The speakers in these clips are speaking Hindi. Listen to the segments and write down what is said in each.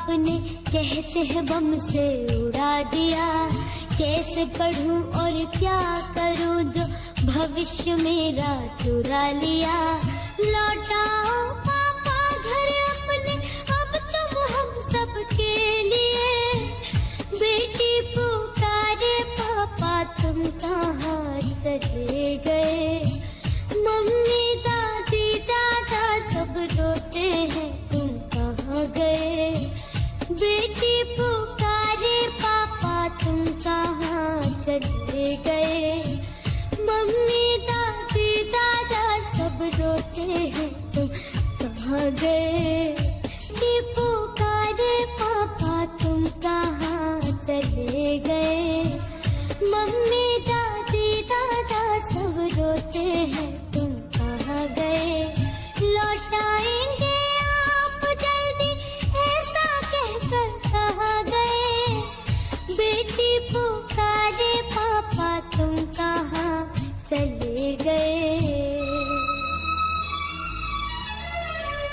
आपने कहते हैं बम से उड़ा दिया। कैसे पढ़ूं और क्या करूं जो भविष्य मेरा चुरा लिया। लौटाओ पापा घर अपने, अब तुम हम सबके लिए। बेटी पुकारे पापा तुम कहाँ चले गए। मम्मी दादी दादा सब रोते हैं तुम कहाँ गए। बेटी पुकारे पापा तुम कहाँ चले गए। मम्मी दादी दादा सब रोते हैं तुम कहाँ गए। बेटी पुकारे पापा तुम कहाँ चले गए। मम्मी दादी दादा सब रोते हैं तुम कहाँ गए। लौटाएंगे आप जल्दी ऐसा कहकर कहाँ गए। बेटी पुकारे पापा तुम कहाँ चले गए।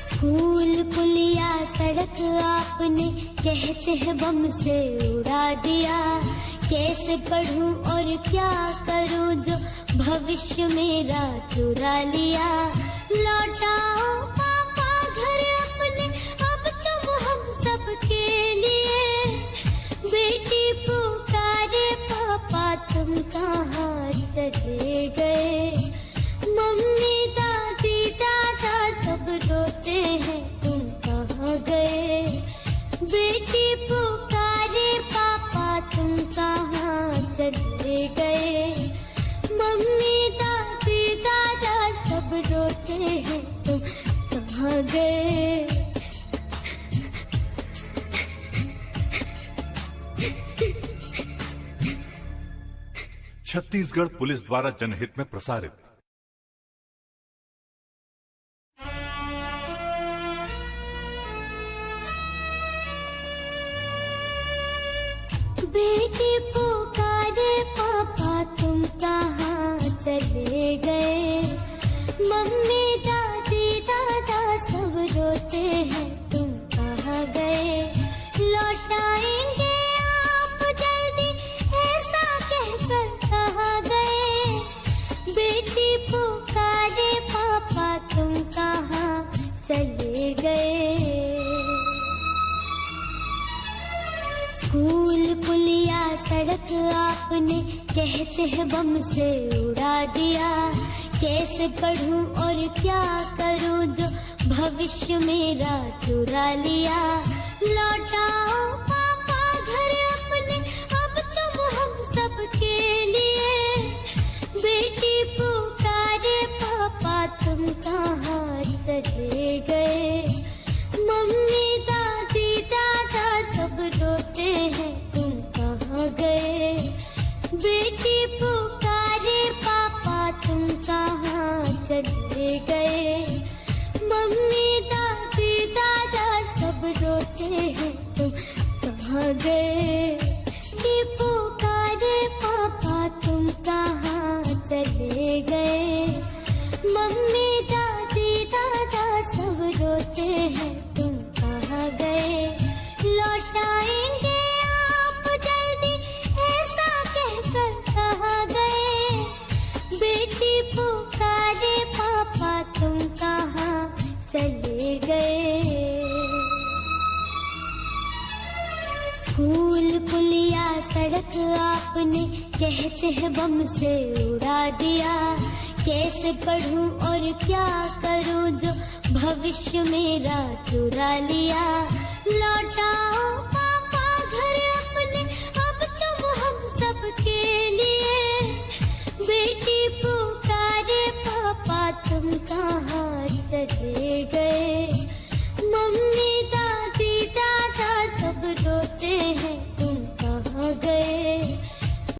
स्कूल पुलिया सड़क आपने कहते हैं बम से उड़ा दिया। कैसे पढ़ूं और क्या करूं जो भविष्य मेरा चुरा लिया। लौटाओ पापा घर अपने, अब तुम हम सबके लिए। बेटी पुकारे पापा तुम कहाँ चले गए। मम्मी दादी दादा सब रोते हैं तुम कहाँ गए। बेटी पुकारे पापा तुम कहाँ चले गए। मम्मी दादी दादा सब रोते हैं तुम कहाँ गए। छत्तीसगढ़ पुलिस द्वारा जनहित में प्रसारित। बेटी पुकारे पापा तुम कहाँ चले गए। मम्मी दादी दादा सब रोते हैं तुम कहाँ गए। लौटाएंगे आप जल्दी ऐसा कहकर कहाँ गए। बेटी पुकारे पापा तुम कहाँ चले गए। स्कूल पुलिया सड़क आपने कहते हैं बम से उड़ा दिया। कैसे पढ़ूं और क्या करूं जो भविष्य मेरा चुरा लिया। लौटाओ पापा घर अपने, अब तुम हम सबके लिए। बेटी पुकारे पापा तुम कहाँ चले गए। मम्मी दादी दादा सब रोते हैं तुम कहाँ गए। बेटी पुकारे पापा तुम कहाँ चले गए। मम्मी दादी दादा सब रोते हैं तुम कहाँ गए। बेटी पुकारे पापा तुम कहाँ चले गए। मम्मी दादी दादा सब रोते हैं तुम कहाँ गए। लौटाएंगे आप जल्दी ऐसा कहकर कहाँ गए। बेटी पुकारे पापा तुम कहाँ चले गए। स्कूल पुलिया सड़क आपने कहते हैं बम से उड़ा दिया। कैसे पढ़ूं और क्या करूं जो भविष्य मेरा चुरा लिया। लौटाओ पापा घर अपने, अब तुम हम सबके लिए। बेटी पुकारे पापा तुम कहाँ चले गए। मम्मी दादी दादा सब रोते